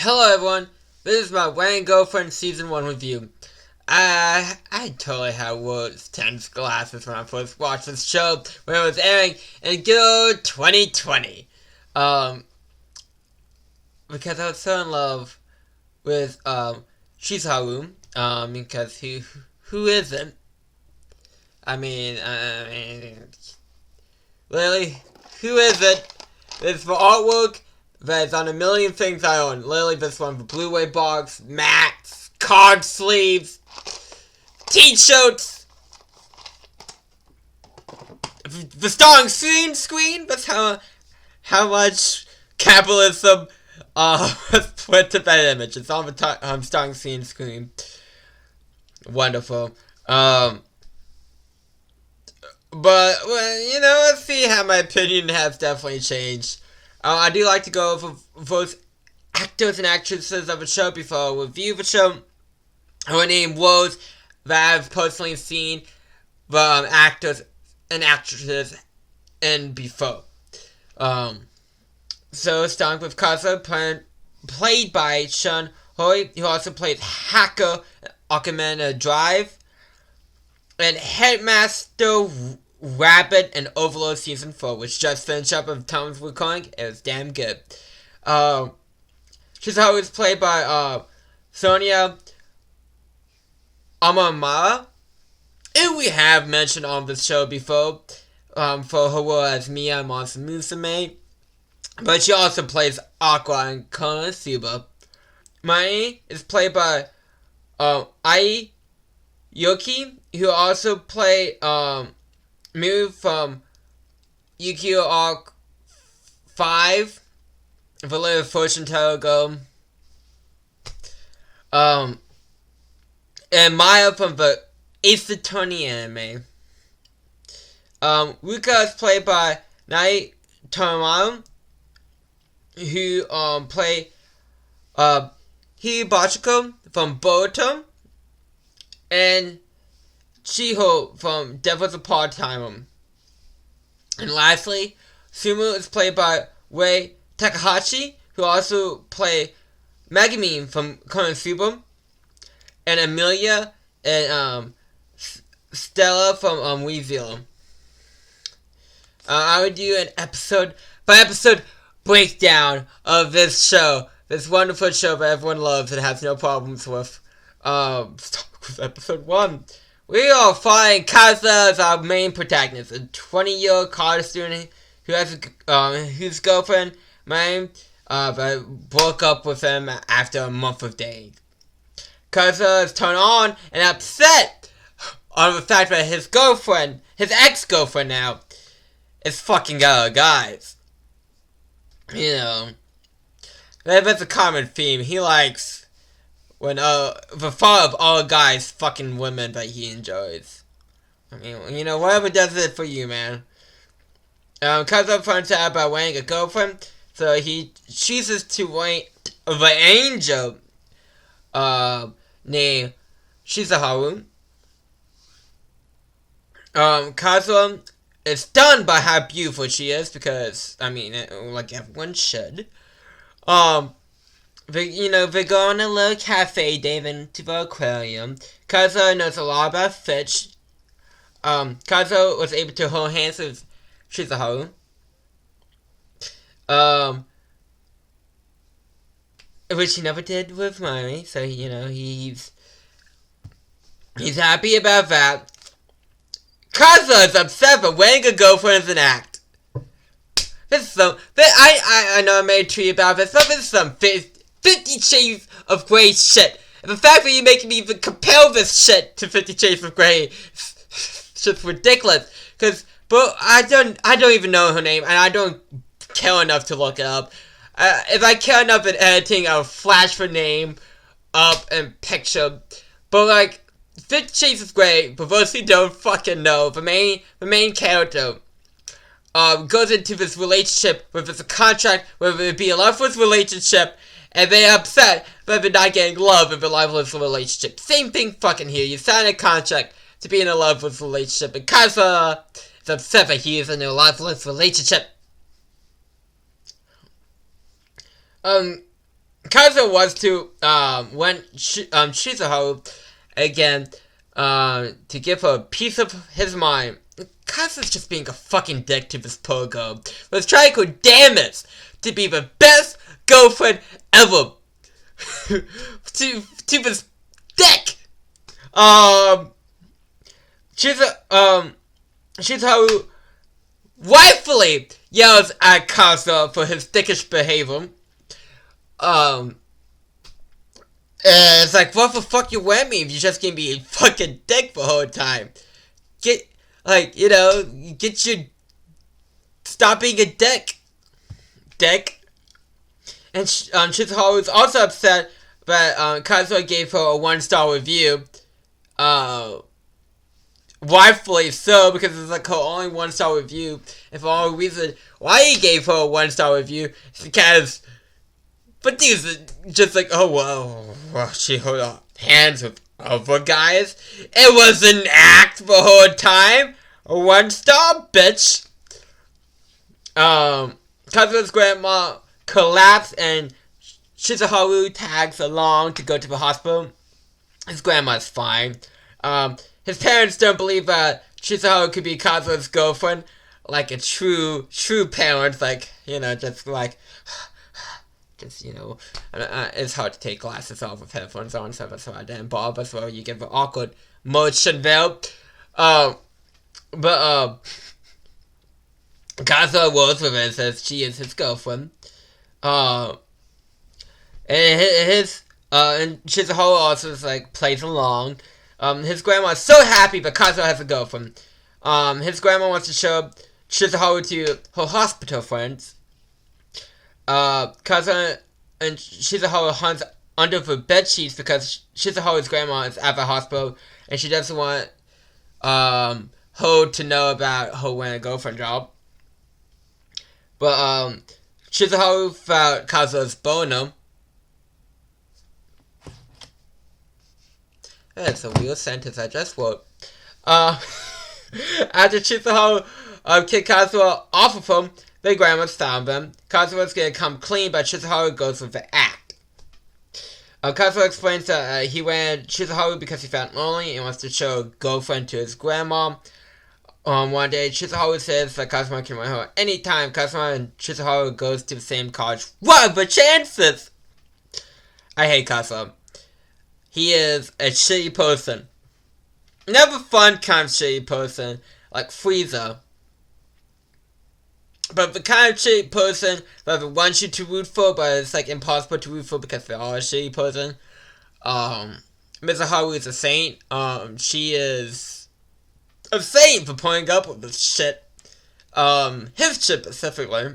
Hello everyone, this is my Wayne Girlfriend Season 1 review. I totally had rose-tinted glasses when I first watched this show when it was airing in good old 2020. Because I was so in love with, CHIZURU, because who isn't? Literally, who isn't? It's for artwork that's on a million things I own. Literally, this one for Blu-ray box, mats, card sleeves, t-shirts, the starring screen. That's how much capitalism put to that image. It's on the starring screen. Wonderful. But, well, let's see how my opinion has definitely changed. I do like to go over both actors and actresses of a show before I review the show. I will name roles that I've personally seen from actors and actresses and before. So, starting with Kazuo, played by Sean Hoy, who also played Hacker in Ocarina Drive, and Headmaster Rabbit and Overlord Season 4, which just finished up at the time of recording. It was damn good. She's always played by Sonia Amamara, who we have mentioned on the show before, for her role as Mia Monster Musume. But she also plays Aqua in Konosuba. Mai is played by Ai Yoki, who also played Miu from Yu-Gi-Oh! Arc 5, the little fortune teller girl. And Maya from the Ace Attorney anime. Ruka is played by Nai Tamaro, who played Hibachiko from Boruto, and Shiho from Devil's a Part-Timer. And lastly, Sumu is played by Rei Takahashi, who also played Megumin from Konosuba, and Amelia and Stella from Re:Zero. I would do an episode by episode breakdown of this show, this wonderful show that everyone loves and has no problems with. Start with episode 1. We are following Kazuo as our main protagonist, a 20-year college student who has whose girlfriend, Mai, broke up with him after a month of dating. Kazuo is turned on and upset on the fact that his girlfriend, his ex-girlfriend now, is fucking other guys. That's a common theme. He likes when the thought of all guys fucking women that he enjoys. Whatever does it for you, man. Kazuo finds out about wanting a girlfriend, so he chooses to want the angel named Shizuharu. Kazuo is stunned by how beautiful she is, because, like everyone should. They go on a little cafe, dive into the aquarium. Kazuo knows a lot about fish. Kazuo was able to hold hands with Shizuharu. Which he never did with Mari, so, he's happy about that. Kazuo is upset, but wearing a girlfriend is an act. I know I made a tweet about this, but this is some 50 Shades of Grey shit. And the fact that you're making me even compare this shit to 50 Shades of Grey is just ridiculous. But I don't even know her name, and I don't care enough to look it up. If I care enough in editing, I'll flash her name up and picture. But 50 Shades of Grey, for those who don't fucking know, the main character goes into this relationship with this contract, whether it be a loveless relationship, and they're upset that they're not getting love in the loveless relationship. Same thing fucking here. You sign a contract to be in a loveless relationship, and Kazuo is upset that he is in a loveless relationship. Kazuo wants to, when Chizuharu, again, to give her a piece of his mind. Kazuo's just being a fucking dick to this poor girl. Was trying her damnedest to be the best girlfriend ever. to this dick! Chizuharu rightfully yells at Kazuo for his dickish behavior. And it's like, what the fuck you wear me if you're just gonna be a fucking dick the whole time? Stop being a dick. Dick. And Chizuharu is also upset that Kazuo gave her a 1-star review. Rightfully so, because it's like her only 1-star review. And for the only reason why he gave her a 1-star review is because, but these are just like, oh well, she held her hands with other guys. It was an act the whole time. A 1-star, bitch. Kazuo's grandma collapsed and Chizuharu tags along to go to the hospital. His grandma's fine. His parents don't believe that Chizuharu could be Kazuo's girlfriend, like a true parent, like, it's hard to take glasses off with headphones on, so that's why I didn't bother, so you get the awkward motion there. Kazuo rolls with it and says she is his girlfriend. And Chizuharu also plays along. His grandma is so happy that Kazuo has a girlfriend. His grandma wants to show Chizuharu to her hospital friends. Kazuo and Chizuharu hunts under the bed sheets because Chizuharu's grandma is at the hospital and she doesn't want her to know about her wearing a girlfriend job. But Chizuharu found Kazuo's boner. That's a real sentence I just wrote. After Chizuharu kicked Kazuo off of him, the grandmas found them. Kazuo was gonna come clean, but Chizuharu goes with the act. Kazuo explains that he ran Chizuharu because he felt lonely and wants to show a girlfriend to his grandma. One day, Chizuharu says that Kazuo can run her anytime. Kazuo and Chizuharu goes to the same college. What are the chances? I hate Kazuo. He is a shitty person. Never fun kind of shitty person, like Frieza. But the kind of shitty person that wants you to root for, but it's impossible to root for because they are a shitty person. Mizuharu is a saint. She is a saint for putting up with this shit. His shit specifically.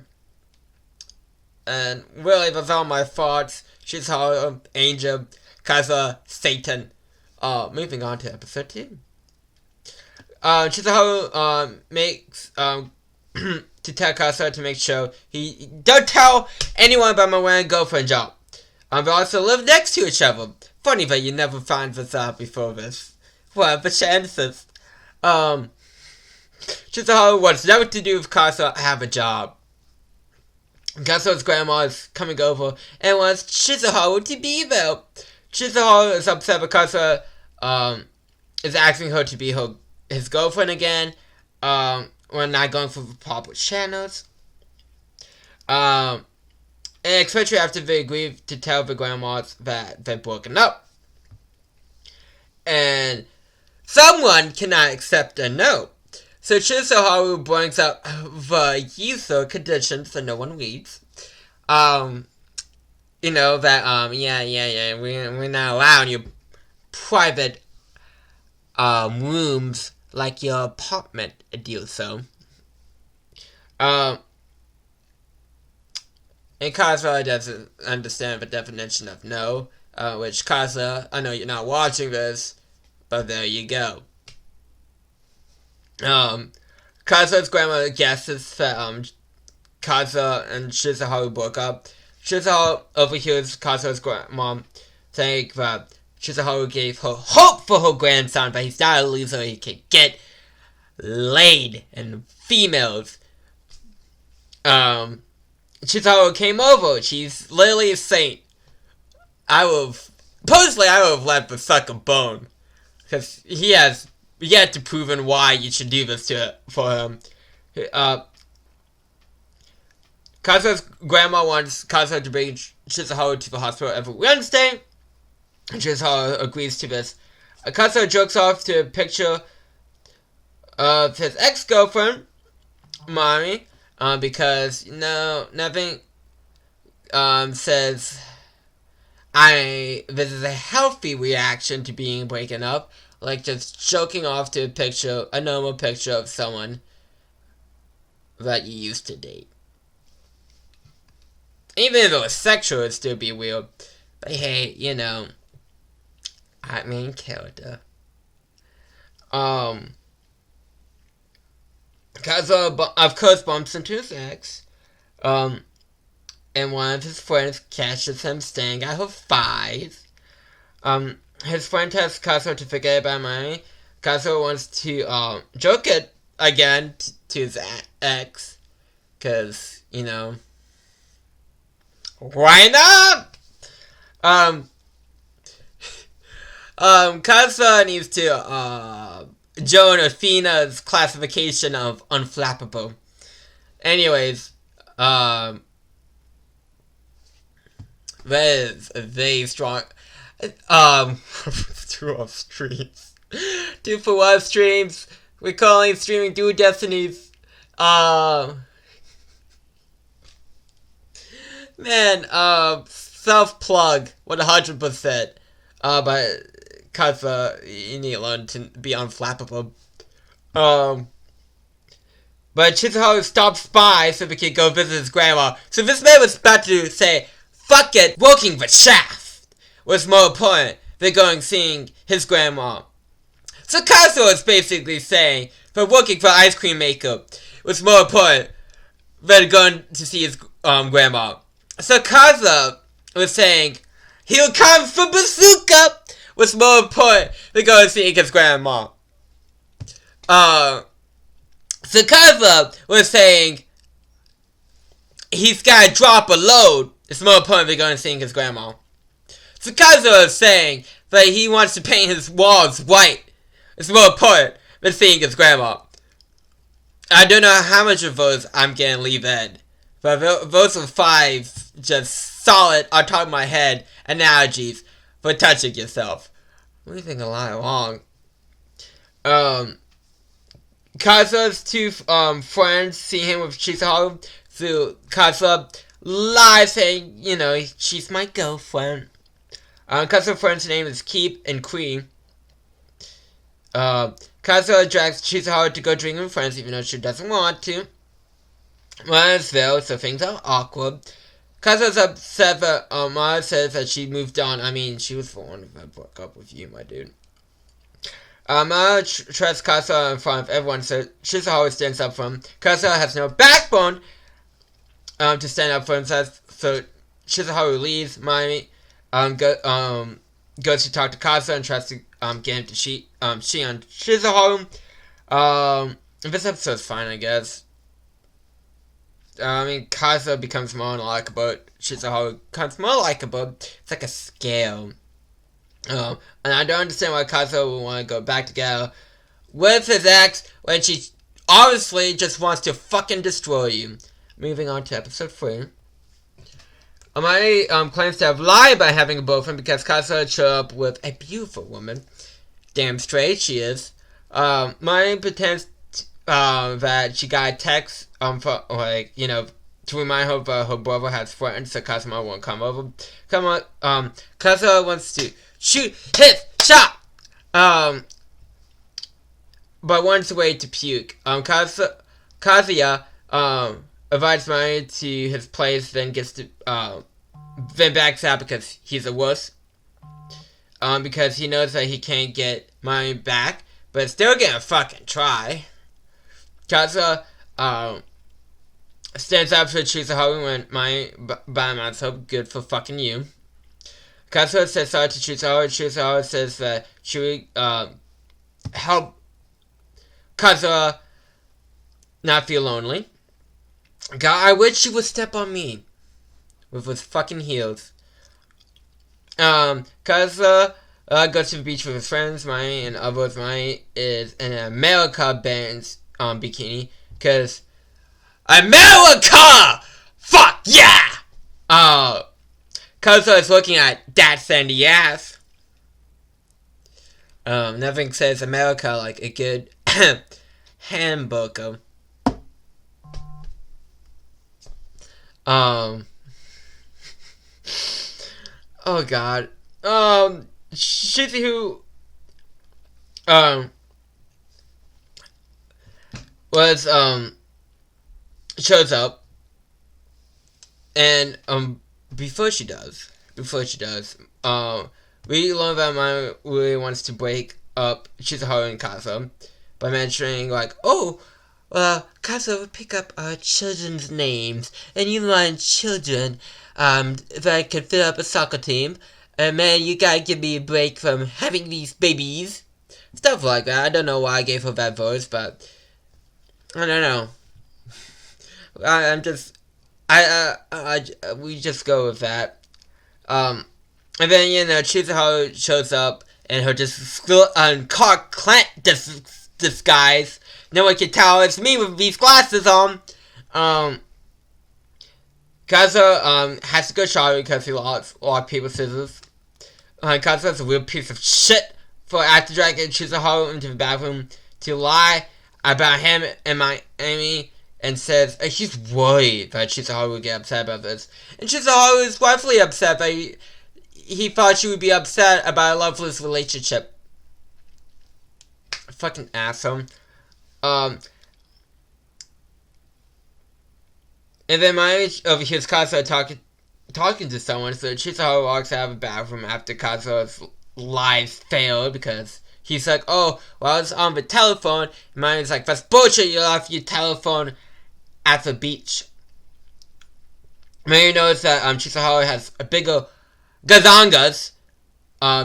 And really, that's all my thoughts. She's how Angel, Kazuo, Satan. Moving on to episode 2. Chizuharu makes to tell Kazuo to make sure he don't tell anyone about my wearing girlfriend job. They also live next to each other. Funny that you never found this out before this. What the chances? Chizuharu wants nothing to do with Kazuo have a job. Kazuo's grandma is coming over and wants Chizuharu to be there. Chizuharu is upset because Kazuo is asking her to be his girlfriend again. We're not going for the proper channels. And especially after they agreed to tell the grandmas that they're broken up. And someone cannot accept a no. So Chizuharu brings up the user conditions that no one reads. We're not allowing your private rooms like your apartment do so. And Kazuo doesn't understand the definition of no, which Kazuo, I know you're not watching this, but there you go. Kazuo's grandma guesses that Kazuo and Chizuharu broke up. Chizuharu overhears Kazuo's grandma saying that Chizuharu gave her hope for her grandson, but he's not a loser, he can get laid and females. Chizuharu came over. She's literally a saint. personally, I would have let the sucker bone. Because he has yet to proven why you should do this for him. Kazuha's grandma wants Kazuha to bring Chizuharu to the hospital every Wednesday. Chizuharu agrees to this. Kazuha jokes off to a picture of his ex-girlfriend, Mari, because, nothing, says, this is a healthy reaction to being broken up, like just joking off to a normal picture of someone that you used to date. Even if it was sexual, it'd still be weird. But hey, main character. Kazuha, of course, bumps into his ex. And one of his friends catches him staying at her 5. His friend tells Kazuha to forget about money. Kazuha wants to, joke it again to his ex. Because, why not? Kazuha needs to, join Athena's classification of unflappable. Anyways, that is a very strong, 2 off streams. 2 for 1 streams. We're calling streaming Dual Destinies. Man, self-plug, 100%. But Kazuha, you need to learn to be unflappable. But Chizuharu stops by so we can go visit his grandma. So this man was about to say, fuck it, working the shaft was more important than going seeing his grandma. So Kazuha was basically saying that working for ice cream maker was more important than going to see his grandma. So Kazuha was saying he'll come for bazooka was more important than going to see his grandma. So Kazuha was saying he's got to drop a load. It's more important than going to see his grandma. So Kazuha is saying that he wants to paint his walls white. It's more important than seeing his grandma. I don't know how much of those I'm going to leave in. But those are 5 just solid, on top of my head, analogies for touching yourself. I'm leaving a lot along. Kazuha's 2 friends see him with Chizuharu. So Kazuha lies saying, she's my girlfriend. Kazuha's friend's name is Keep and Queen. Kazuha drags Chizuharu to go drink with friends even though she doesn't want to. Mario'sville, so things are awkward. Kazuha's upset that Mario says that she moved on. I mean, she was the one that broke up with you, my dude. Mario trusts Kazuha in front of everyone, so Chizuharu stands up for him. Kazuha has no backbone to stand up for himself, so Chizuharu leaves. Mario goes to talk to Kazuha and tries to get him to cheat on Chizuharu. This episode's fine, I guess. Kazuha becomes more unlikable. Chizuharu becomes more likable. It's like a scale. And I don't understand why Kazuha would want to go back together with his ex when she obviously just wants to fucking destroy you. Moving on to episode 3. Amari claims to have lied about having a boyfriend because Kazuha showed up with a beautiful woman. Damn straight she is. Mari pretends that she got a text to remind her that her brother has threatened, so Kazuha won't come over. Kazuha wants to shoot his shot, but wants to wait to puke. Kazuya invites Mari to his place, then backs out because he's a wuss. Because he knows that he can't get Mari back, but still gonna fucking try. Kazuha stands up for Chizuharu when Mari by so good for fucking you. Kazuha says sorry to Chizuharu. Chizuharu says that she will help Kazuha not feel lonely. God, I wish she would step on me with his fucking heels. Kazuha goes to the beach with his friends. Mai and others. Mai is in an America band bikini. Because America! Fuck yeah! Kazuha is looking at that sandy ass. Nothing says America like a good hamburger. Oh god. CHIZURU was shows up, and before she does, we learn that Mai really wants to break up CHIZURU and Kazuha by mentioning like, oh, Kazuha would pick up our children's names, and you learn children that could fill up a soccer team. And man, you gotta give me a break from having these babies. Stuff like that. I don't know why I gave her that voice, but I don't know. We just go with that. And then, CHIZURU shows up in her Clark Kent disguise. No one can tell it's me with these glasses on. Kazuha has to go shopping because he lost a lot of paper scissors. Kazuha's a real piece of shit for after dragging CHIZURU into the bathroom to lie about him and Miami, and says she's worried that CHIZURU would get upset about this. And CHIZURU is rightfully upset that he thought she would be upset about a loveless relationship. Fucking asshole. And then Miami overhears Kazuha talking to someone, so CHIZURU walks out of the bathroom after Kazuha's lies failed because he's like, oh, well, I was on the telephone. And Miami's like, that's bullshit, you left your telephone at the beach. Miami knows that CHIZURU has a bigger gazongas,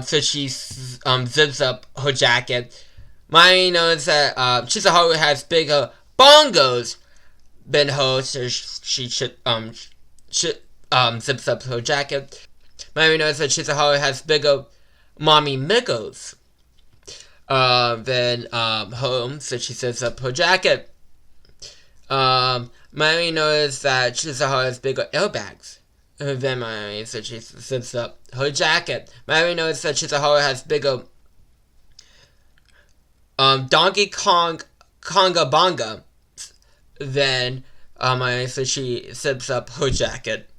so she zips up her jacket. Miami knows that CHIZURU has bigger bongos than her, so she zips up her jacket. Miami knows that CHIZURU has bigger mommy miggles than home, so she zips up her jacket. Miami knows that CHIZURU has bigger airbags than Miami, so she zips up her jacket. Miami knows that CHIZURU has bigger Donkey Kong Konga Bonga than Miami, so she zips up her jacket.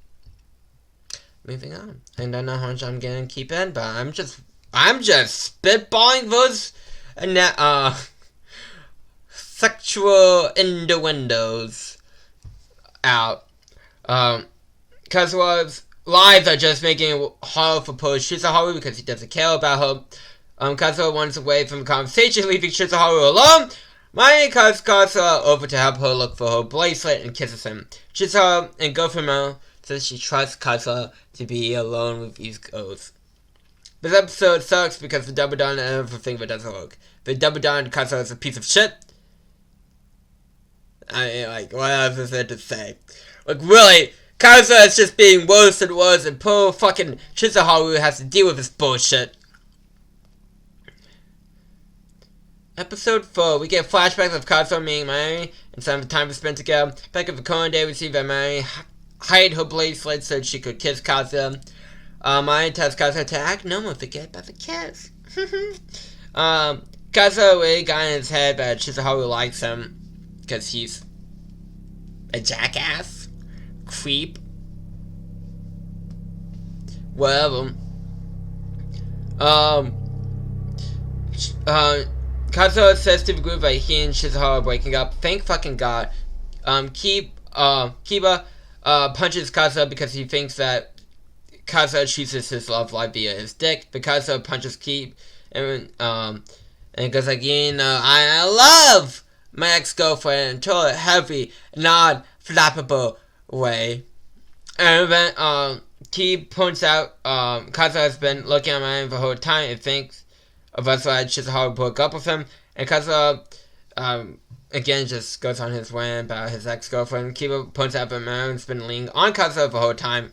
Moving on. I don't know how much I'm gonna keep in, but I'm just spitballing those sexual innuendos out. Kazuha's lies are just making it hard for poor CHIZURU because he doesn't care about her. Kazuha runs away from the conversation, leaving CHIZURU alone. Miami calls Kazuha over to help her look for her bracelet and kisses him. CHIZURU and girlfriend says she trusts Kazuha to be alone with these girls. This episode sucks because the double down and everything that doesn't work. The double down and Kazuha is a piece of shit. I mean, like, what else is there to say? Like, really, Kazuha is just being worse and worse, and poor fucking CHIZURU has to deal with this bullshit. Episode 4, we get flashbacks of Kazuha meeting Miami and some of the time we spent together. Back at the current day, we see that Miami hid her bracelet so she could kiss Kazuha. Miami tells Kazuha to act normal, forget about the kiss. Kazuha really got in his head that CHIZURU likes him because he's a jackass, creep, whatever. Kazuha says to the group that he and CHIZURU are breaking up. Thank fucking God. Kiba punches Kazuha because he thinks that Kazuha chooses his love life via his dick. But Kazuha punches Kiba and it goes like, I love my ex-girlfriend in a heavy, non-flappable way. And then Kiba points out Kazuha has been looking at my the whole time and thinks of us why CHIZURU broke up with him, and Kazuha again just goes on his rant about his ex-girlfriend. Kiba points out that Marion's been leaning on Kazuha the whole time.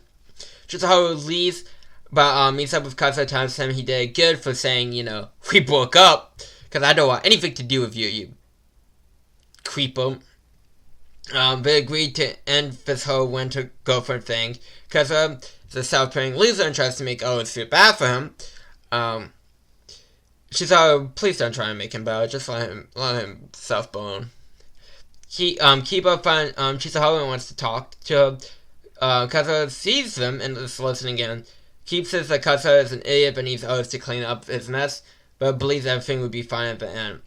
CHIZURU leaves But meets up with Kazuo, tells him he did good for saying, you know, we broke up. Because I don't want anything to do with you, you creepo. They agreed to end this whole winter girlfriend thing. Because the self-paying loser and tries to make Owen feel bad for him. She's like, please don't try and make him bad. Just let him self-bone. Kiba finds Chizuharu and wants to talk to her. Kazuo sees them and is listening in. Keep says that Kazuo is an idiot but needs others to clean up his mess, but believes everything would be fine at the end.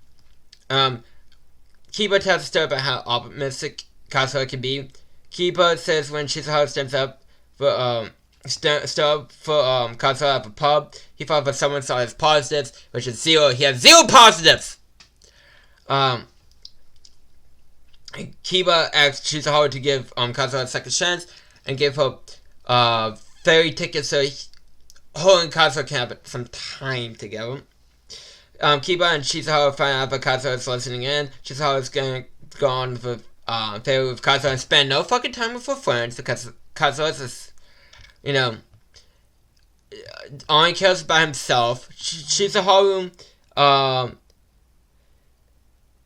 Kiba tells a story about how optimistic Kazuo can be. Kiba says when Chizuharu stands up for Kazuo at the pub, he thought that someone saw his positives, which is 0. He has 0 positives! Kiba asked Chizuharu to give Kazuo a second chance and give her ferry tickets so her and Kazuo can have some time together. Kiba and Chizuharu find out that Kazuo is listening in. Chizuharu is going to go on the ferry with Kazuo and spend no fucking time with her friends because Kazuo is, you know, only cares about himself. Chizuharu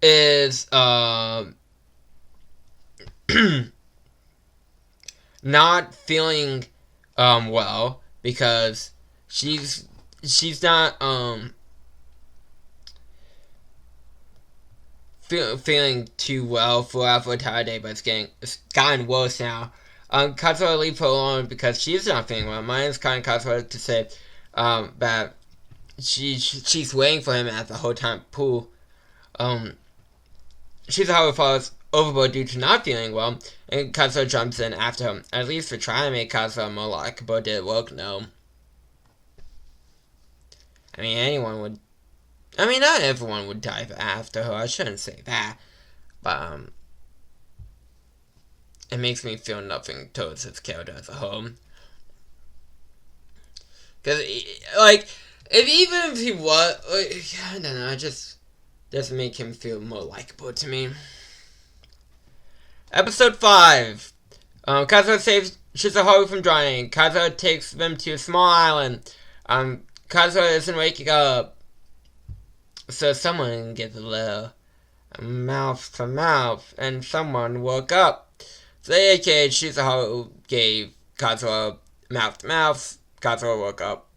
is not feeling well because she's not feeling too well throughout the entire day, but it's gotten worse now. Kazuo leaves her alone because she's not feeling well. Mine's kind of Kazuo to say that she's waiting for him at the whole time pool. Chizuharu falls overboard due to not feeling well, and Kazuo jumps in after him. At least for trying to make Kazuo more likable. Did it work? No. I mean, not everyone would dive after her. I shouldn't say that. But, it makes me feel nothing towards his character as a whole. Because, like, even if he was, like, I don't know, it just doesn't make him feel more likable to me. Episode 5. Kazuo saves Chizuharu from drowning. Kazuo takes them to a small island. Kazuo isn't waking up. So someone gets a little mouth to mouth, and someone woke up. So aka Chizuharu gave Kazuo mouth to mouth. Kazuo woke up.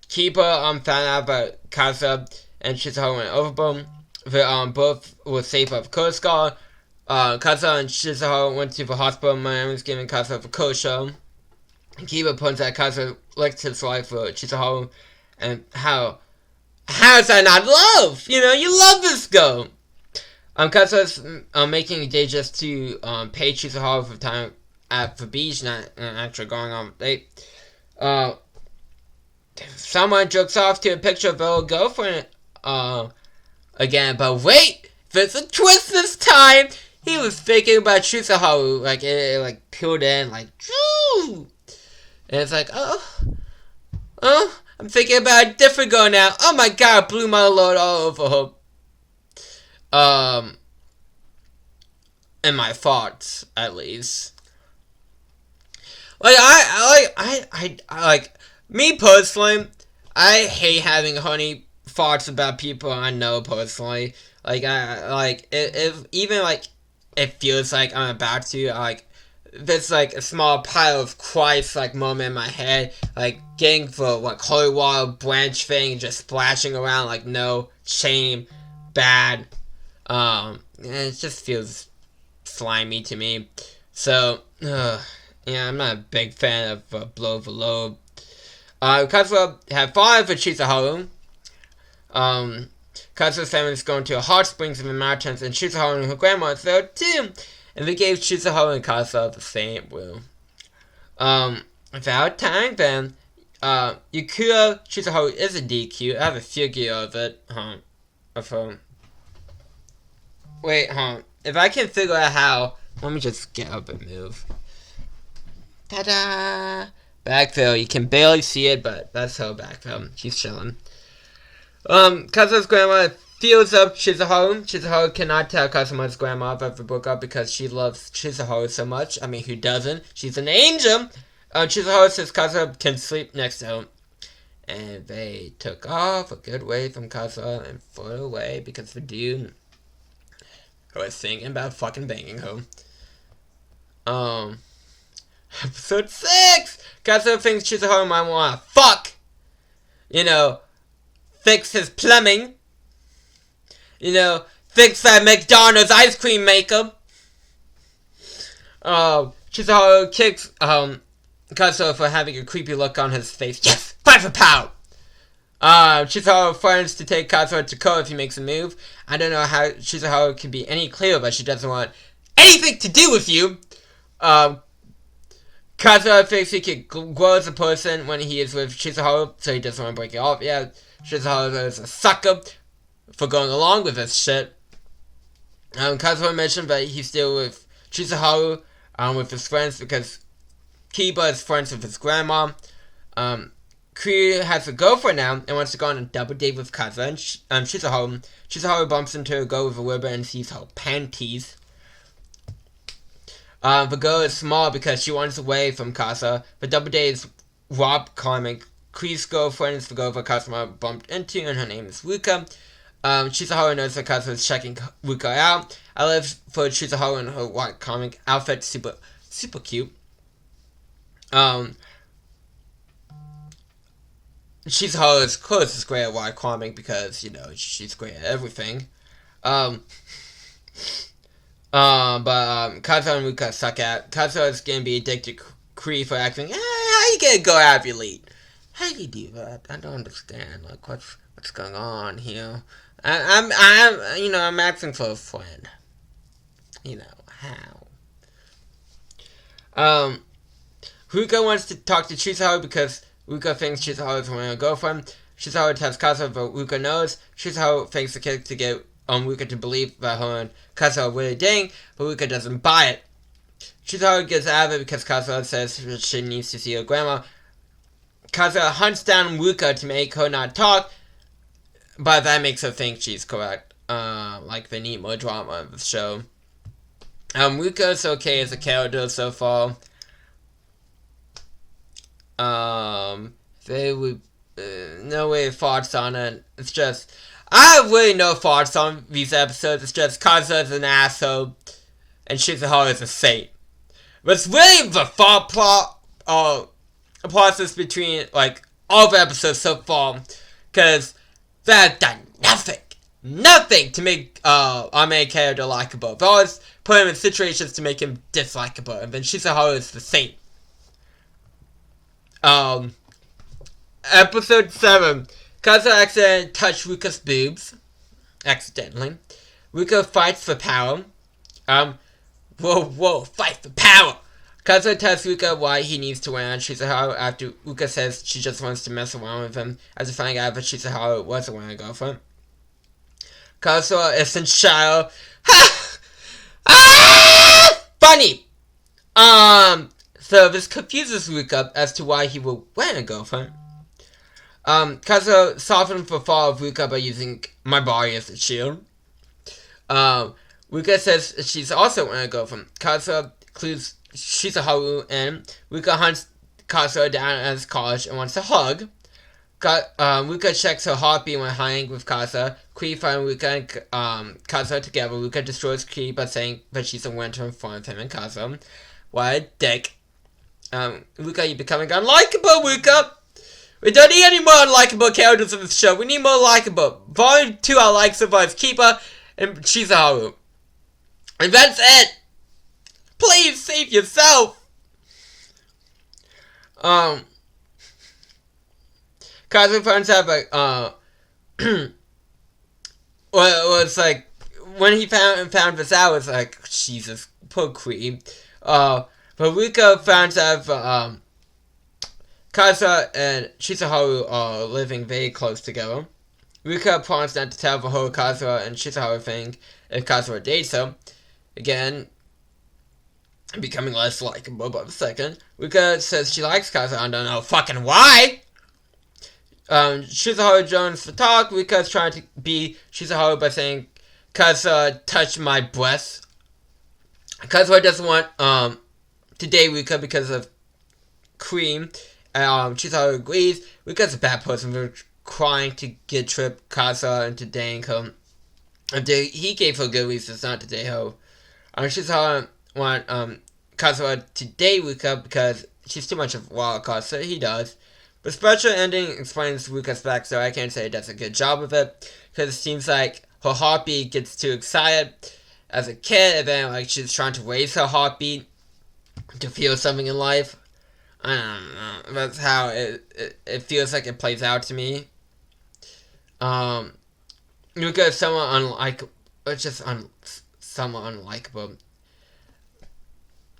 Kiba found out about Kazuo and Chizuharu went overboard. They both were safe off Coast Guard. Kazuo and Chizuharu went to the hospital. Man was giving Kazuo the kosho. Kiba points out Kazuo licked his life for Chizuharu, and how is that not love? You know, you love this girl. Kazuo's making a day just to pay Chizuharu for time at the beach, not actually going on a date. Someone jokes off to a picture of their old girlfriend again, but wait, there's a twist this time. He was thinking about Chizuharu, like it like peeled in, like, Choo! And it's like, oh, I'm thinking about a different girl now. Oh my god, I blew my load all over her. In my thoughts, at least. Like, I like, me personally, I hate having honey thoughts about people I know personally. Like, even, like, it feels like I'm about to, like, there's, like, a small pile of Christ, like, moment in my head, like, getting the, like, holy water branch thing, just splashing around, like, no shame, bad, it just feels slimy to me, so, yeah, I'm not a big fan of blow the load. Kazuo had fallen for Chizuharu. Kazuo's family is going to a hot springs in the mountains, and Chizuharu and her grandma is there too. And they gave Chizuharu and Kazuo the same room. Without time, then, Yukura Chizuharu is a DQ. I have a figure of it, of her. Wait, if I can figure out how, let me just get up and move. Ta-da! Backfill. You can barely see it, but that's her backfill. She's chilling. Kazuo's grandma feels up Chizuharu. Chizuharu cannot tell Kazuma's grandma about the breakup because she loves Chizuharu so much. I mean, who doesn't? She's an angel. Chizuharu says Kazuha can sleep next to him. And they took off a good way from Kazuha and flew away because the dude was thinking about fucking banging him. Episode 6! Kazuha thinks Chizuharu might wanna fuck! Fix his plumbing. Fix that McDonald's ice cream maker. Chizuharu kicks, Kazuha for having a creepy look on his face. Yes! Fight for power! Chizuharu threatens to take Kazuha to court if he makes a move. I don't know how Chizuharu can be any clearer, but she doesn't want anything to do with you. Kazuha thinks he can grow as a person when he is with Chizuharu, so he doesn't want to break it off. Yeah, Chizuharu is a sucker for going along with this shit. Kazuha mentioned that he's still with Chizuharu, with his friends, because Kiba is friends with his grandma. Kri has a girlfriend now and wants to go on a double date with Kazuha and Chizuharu. Chizuharu bumps into a girl with a ribbon and sees her panties. The girl is small because she wants away from Kazuha. The double date is Rob comic. Kri's girlfriend is the girl that Kazuha bumped into, and her name is Ruka. Chizuharu knows that Kazuha is checking Ruka out. I live for Chizuharu in her white comic outfit, super cute. Chizuharu's clothes is great at white comic because, she's great at everything. But Kazuha and Ruka suck at. Kazuha is gonna be addicted to Kri for acting, how you gonna go out your lead? How do you do that? I don't understand, what's going on here? I'm asking for a friend. How? Ruka wants to talk to Chizuharu because Ruka thinks Chizuharu is wearing a girlfriend. Chizuharu tells Kazuha but Ruka knows. Chizuharu thinks the kid to get Ruka to believe that her and Kazuha are really dating, but Ruka doesn't buy it. Chizuharu gets out of it because Kazuha says she needs to see her grandma. Kazuha hunts down Ruka to make her not talk, but that makes her think she's correct. They need more drama in the show. Ruka's okay as a character so far. They would no way thoughts on it. It's just I have really no thoughts on these episodes. It's just Kazuha's an asshole and Chizuharu is a saint. But it's really the thought process between all the episodes so far, because they have done nothing to make our main character likable. They always put him in situations to make him dislikable, and then Chizuharu is the saint. Episode 7. Kazuha accidentally touched Ruka's boobs. Accidentally. Ruka fights for power. Whoa, fight for power! Kazuha tells Ruka why he needs to win on Chizuharu after Ruka says she just wants to mess around with him, as to find out that Chizuharu wasn't wearing a girlfriend. Kazuha is in shower. Funny! So this confuses Ruka as to why he will wear a girlfriend. Kazuha softened the fall of Ruka by using my body as a shield. Ruka says she's also wearing a girlfriend. Kazuha clues Chizuharu in. Ruka hunts Kazuha down at his college and wants to hug. Ruka checks her heartbeat when hiding with Kazuha. Kri finds Ruka and Kazuha together. Ruka destroys Kri by saying that she's a winter in front of him and Kazuha. What a dick. Ruka, you're becoming unlikable, Ruka! We don't need any more unlikable characters in this show. We need more likable. Volume 2 I like survives Kiba and Chizuharu. And that's it! Please save yourself! Kazuha finds out it's like when he found this out, it's like Jesus, poor Kri. But Ruka finds out Kazuha and Chizuharu are living very close together. Ruka promised not to tell the whole Kazuha and Chizuharu thing if Kazuha dates her. Again, becoming less likable by the second. Ruka says she likes Kazuha, I don't know fucking why! Chizuharu joins the talk. Ruka is trying to be Chizuharu by saying, Kazuha touched my breasts. Kazuha doesn't want to date Ruka because of cream. Chizaru agrees. Rika's a bad person for trying to get Trip, Kasa into dating him. He gave her good reasons not to date her. Chizaru want Kasa to date Rika because she's too much of a wild card, so he does. The special ending explains Rika's backstory. I can't say it does a good job of it, because it seems like her heartbeat gets too excited as a kid, and then like she's trying to raise her heartbeat to feel something in life. I don't know. That's how it feels like it plays out to me. Rika is somewhat unlikable. It's just somewhat unlikable.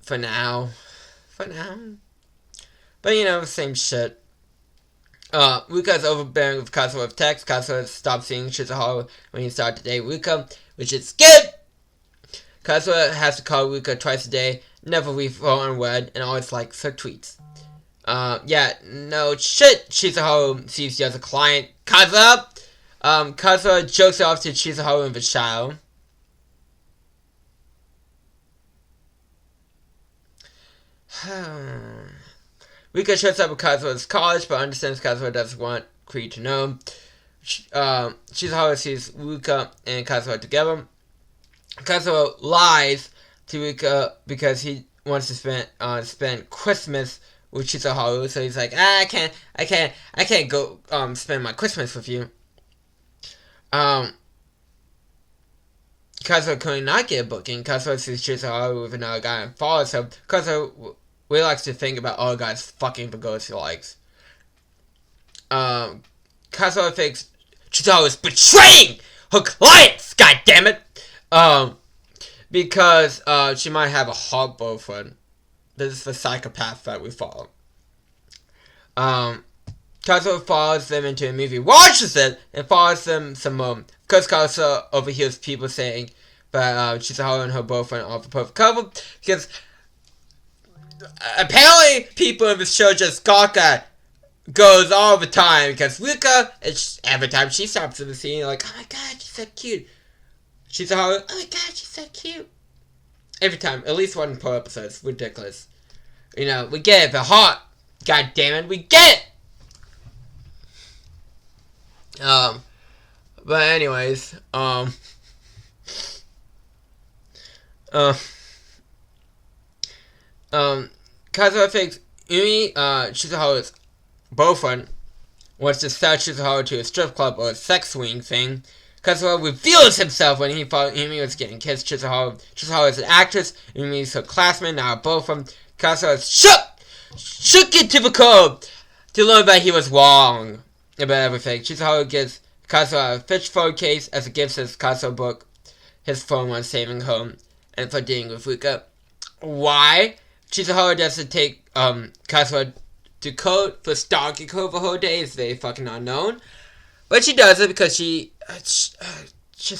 For now. But you know, same shit. Rika is overbearing with Kazuha with text. Kazuha stops seeing Chizuharu when he started to date Rika, which is good! Kazuha has to call Rika twice a day, never leave her unread, and always likes her tweets. Yeah, no shit, Chizuharu sees you as a client. Kazuha! Kazuha jokes off to Chizuharu in the shower. Rika shows up at Kazuha's college, but understands Kazuha doesn't want Kree to know. Chizuharu sees Rika and Kazuha together. Kazuha lies to Rika because he wants to spend Christmas with Chizuharu, so he's like, I can't go spend my Christmas with you. Kazuha could not get a booking. Kazuha sees Chizuharu with another guy and follows him. Kazuha really likes to think about all guys fucking the girls he likes. Kazuha thinks Chizuharu is betraying her clients, goddammit! Because she might have a hot boyfriend. This is the psychopath that we follow. Kazuha follows them into a movie, watches it, and follows them some more. Because Kazuha overhears people saying that Chizuharu and her boyfriend are the perfect couple, because apparently people in this show just gaga goes all the time, because Rika, every time she stops in the scene, like, oh my god, she's so cute. Chizuharu, oh my god, she's so cute. Every time, at least one per episode. It's ridiculous. You know, we get it, they're hot. God damn it, we get it! But anyways, Kazuha thinks Yumi, Chizuharu's boyfriend, wants to sell Chizuharu to a strip club or a sex swing thing. Kazuha reveals himself when he thought Yumi was getting kissed. Chizuharu is an actress. Yumi is her classmate, not her boyfriend. Kazuha is shook into the curb to learn that he was wrong about everything. Chizuharu gives Kazuha a fish phone case as a gift, says Kazuha broke his phone when saving home and for dealing with Rika. Why? Chizuharu doesn't take Kazuha to court for stalking her the whole day is very fucking unknown. But she does it because she just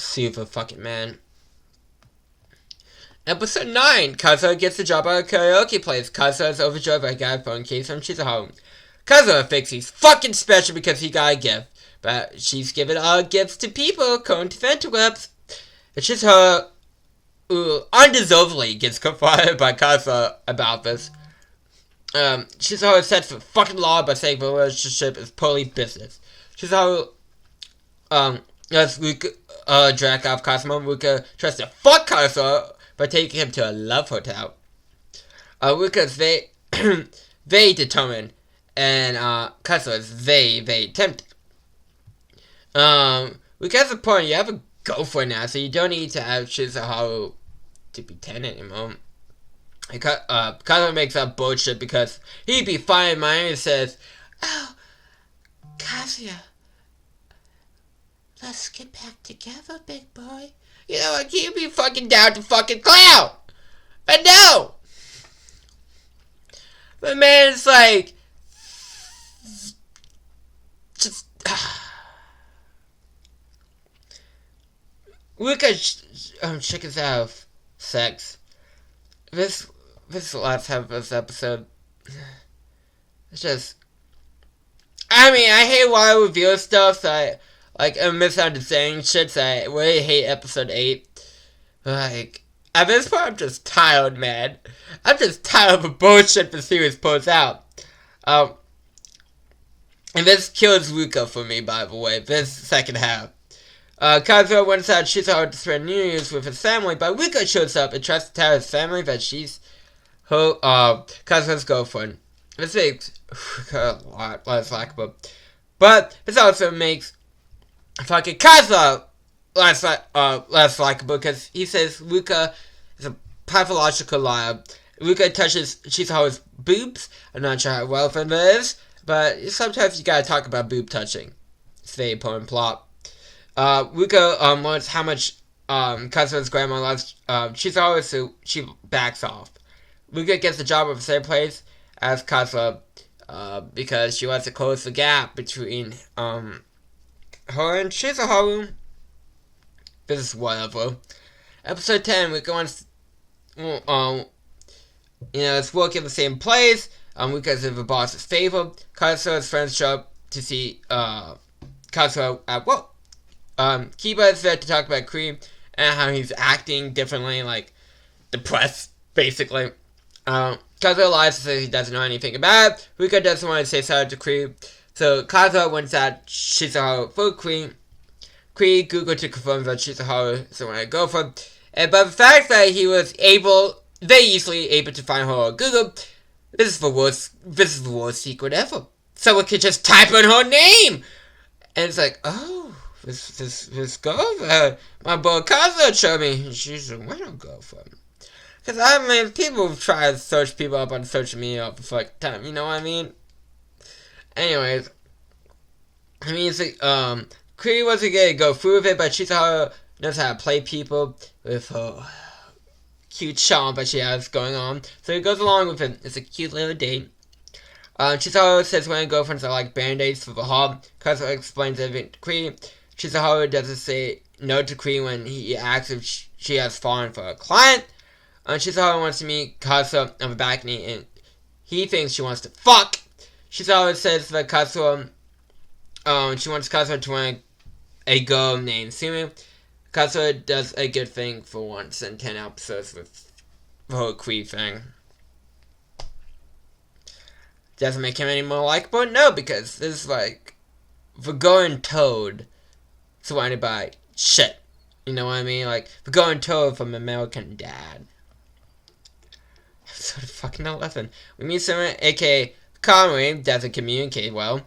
super fucking man. Episode 9. Kazuha gets a job at a karaoke place. Kazuha is overjoyed by a guy phone case from Chizuharu. Kazuha thinks he's fucking special because he got a gift. But she's given all gifts to people according to Fantaglips. It's just her who undeservedly gets confronted by Kazuha about this. Chizuharu sets the fucking law by saying the relationship is purely business. Chizuharu lets Rika drag off Kazuha. Rika tries to fuck Kazuha by taking him to a love hotel. Rika is very, very determined, and Kazuha is very, very tempted. Rika has a point, you have a girlfriend now, so you don't need to have Chizuharu to be 10 anymore. Kazuha makes up bullshit because he'd be fine in Miami and says, oh, Kazuha, let's get back together, big boy. You know what, you'd be fucking down to fucking clown. But no! The man's like, just, Rika chickens out of sex. This last half of this episode, it's just, I mean, I hate why I reveal stuff, so I'm misunderstanding shit, so I really hate episode 8. Like, at this point, I'm just tired, man. I'm just tired of the bullshit the series pulls out. And this kills Ruka for me, by the way, this second half. Kazuo went out Chizuharu to spend New Year's with his family, but Ruka shows up and tries to tell his family that she's her, Kazuo's girlfriend. This makes Ruka a lot less likable. But this also makes fucking Kazuo less likable, because he says Ruka is a pathological liar. Ruka touches Chizuharu's boobs. I'm not sure how relevant it is, but sometimes you gotta talk about boob touching. It's a very important plot. Ruka learns how much Kazuo's grandma loves Chizuharu, so she backs off. Ruka gets the job of the same place as Kazuo because she wants to close the gap between her and Chizuharu. This is whatever. Episode 10, we go on, it's working in the same place. Ruka's in the boss's favor. Kazuo's friends show up to see Kazuo at work. Kiba is there to talk about Cream and how he's acting differently, like depressed, basically. Kazuo lies to say he doesn't know anything about it. Ruka doesn't want to say sorry to Cream, so Kazuo wants out Chizuharu for Cream. Cream Googled to confirm that Chizuharu is the one to go for. But the fact that he was very easily able to find her on Google, this is the worst secret ever. Someone could just type in her name, and it's like, oh, this girl, my boy Kazuo showed me, she's a real girlfriend. Because, I mean, people try to search people up on social media for like time, you know what I mean? Anyways, I mean, it's like, Kree wasn't gonna go through with it, but Chizuharu knows how to play people with her cute charm that she has going on. So he goes along with it. It's a cute little date. Chizuharu says when girlfriends are like band-aids for the heart. Kazuo explains everything to Kree. Chizuharu doesn't say no to Kree when he asks if she has fallen for a client. Chizuharu wants to meet Kazuo on the balcony, and he thinks she wants to fuck. Chizuharu says that Kazuo, she wants Kazuo to want a girl named Sumu. Kazuo does a good thing for once in 10 episodes with the whole Kree thing. Doesn't make him any more likable? No, because this is like the Golden Toad surrounded by shit. You know what I mean? Like the Golden Toad from American Dad. Episode fucking 11. We meet someone, aka Conway, doesn't communicate well.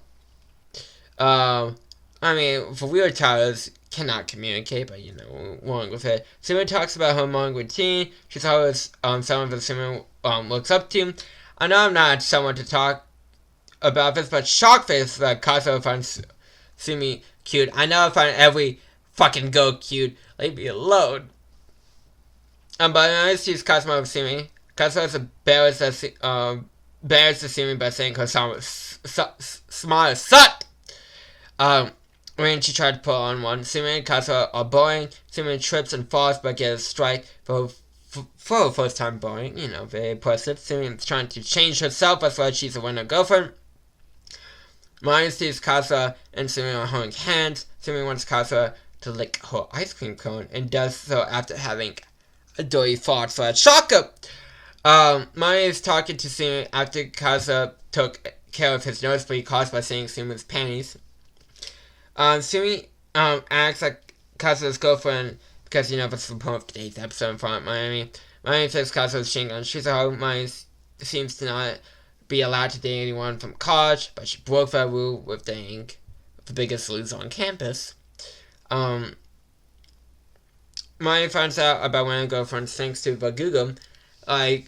I mean, for retards, cannot communicate, but you know, wrong with it. Sumo talks about her morning routine. She's always someone that Sumo looks up to. I know I'm not someone to talk about this, but Shockface that Kazuo finds Sumi cute. I know I find every fucking girl cute. Leave me alone. But I sees Kazuo with Sumi. Kazuo is embarrassed to Sumi by saying her smile sucked. When she tried to put on one, Sumi and Kazuo are boring. Sumi trips and falls but gets a strike for her first time boring. You know, very impressive. Sumi is trying to change herself, that's why she's a winner girlfriend. Maya sees Kazuo and Sumi are holding hands. Sumi wants Kazuo to lick her ice cream cone and does so after having a dirty fart, so that's shocker. Maya is talking to Sumi after Kazuo took care of his nosebleed caused by seeing Sumi's panties. Sumi acts like Kazuo's girlfriend because, you know, that's the point of today's episode in front of Miami. Miami says Kazuo's cheating on Chizuharu. Miami seems to not be allowed to date anyone from college, but she broke that rule with dating the biggest loser on campus. Miami finds out about one of her girlfriends thanks to the Google. And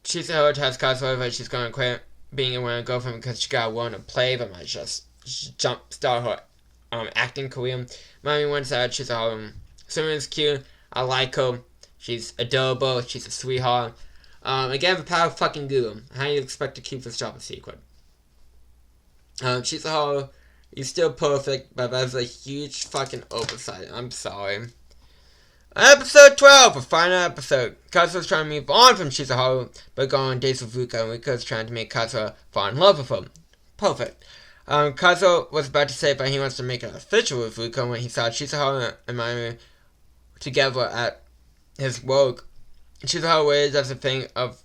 Chizuharu tells Kazuo that she's going to quit being a one girlfriend because she got one to play, but might just jumpstart her acting career. Mommy wants out Chizuharu. Sumi's cute. I like her. She's adorable. She's a sweetheart. Again, the power of fucking Google. How do you expect to keep this job a secret? Chizuharu, you're still perfect, but that's a huge fucking oversight. I'm sorry. Episode 12, a final episode. Kazuo's trying to move on from Chizuharu, but going on dates with Ruka, and Ruka's trying to make Kazuo fall in love with him. Perfect. Kazuo was about to say that he wants to make it official with Ruka when he saw Chizuharu and Mayumi together at his work. Chizuharu really doesn't think of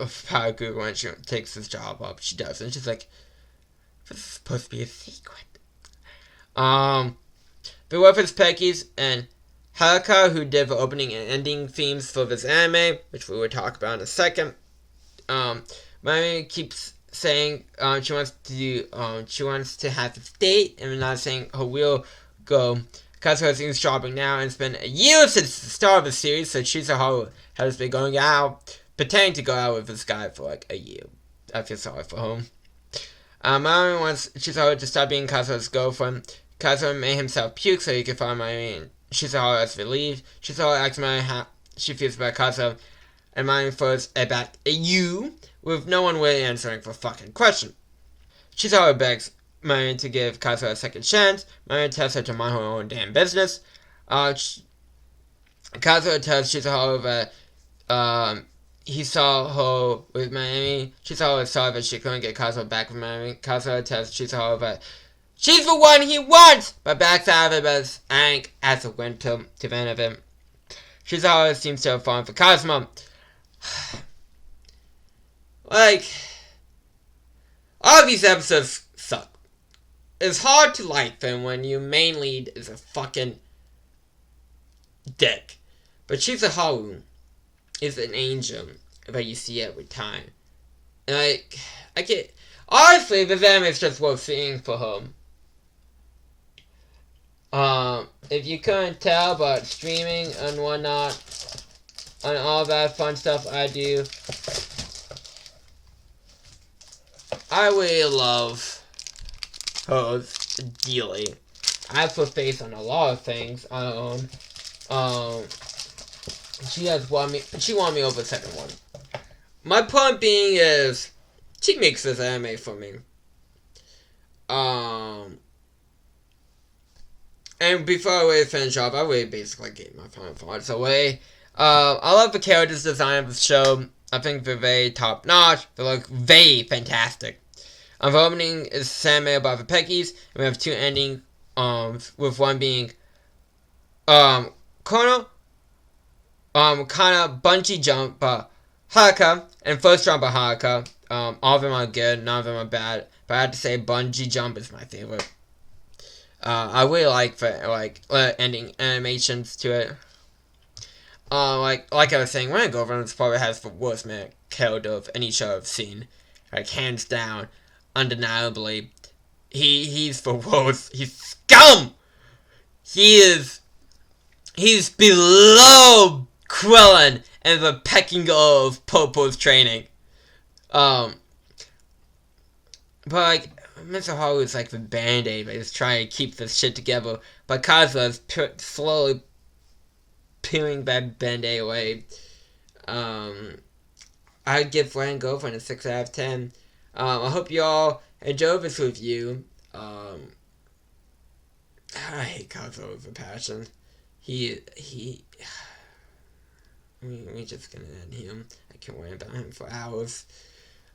Paragu when she takes this job up. She does, and she's like, "This is supposed to be a secret." The work is Peggy's and Haruka, who did the opening and ending themes for this anime, which we will talk about in a second. Mayuri keeps saying she wants to have this date, and not saying her will go. Kazuha is shopping now, and it's been a year since the start of the series, so Chizuharu has been going out, pretending to go out with this guy for like a year. I feel sorry for him. Mayuri wants Chizuharu to stop being Kazuha's girlfriend. Kazuha made himself puke so he could find Mayuri, and Chizuharu has relieved. Chizuharu asks Mayuri how she feels about Kazuha, and Mayuri throws it back at you, with no one really answering the fucking question. Chizuharu begs Mayuri to give Kazuha a second chance. Mayuri tells her to mind her own damn business. Kazuha tells Chizuharu that he saw her with Mayuri. Chizuharu is sorry that she couldn't get Kazuha back with Mayuri. Kazuha tells Chizuharu that she's the one he wants, but backs out of it as Aang as a winter to the end of it. Chizuharu seems to have fallen for Kazuma. Like, all of these episodes suck. It's hard to like them when your main lead is a fucking dick. But Chizuharu is an angel that you see every time. And I get... Honestly, this anime is just worth seeing for him. If you couldn't tell, but streaming and whatnot, and all that fun stuff I do, I really love hers dearly. I put faith on a lot of things I own. She won me over the second one. My point being is, she makes this anime for me. And before I really finish off, I really basically gave my final thoughts away. I love the characters design of the show. I think they're very top notch. They look very fantastic. The opening is Samuel about the Peckies, and we have two endings, with one being Kono, kinda bungee jump Haruka, and first jump by Haruka. All of them are good, none of them are bad, but I have to say bungee jump is my favorite. I really like the ending animations to it. Like I was saying, Ryan Governance probably has the worst man character of any show I've seen. Like, hands down, undeniably. He's the worst. He's scum! He's below Krillin and the pecking of Popo's training. But like, Mr. Haru is like the band-aid, but he's trying to keep this shit together. But Kazuha is slowly peeling that band-aid away. I'd give Ryan Girlfriend a 6 out of 10. I hope you all enjoyed this review. I hate Kazuha with a passion. We just gonna end him. I can't worry about him for hours.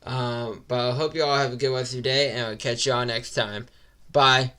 But I hope you all have a good rest of your day, and I'll catch you all next time. Bye.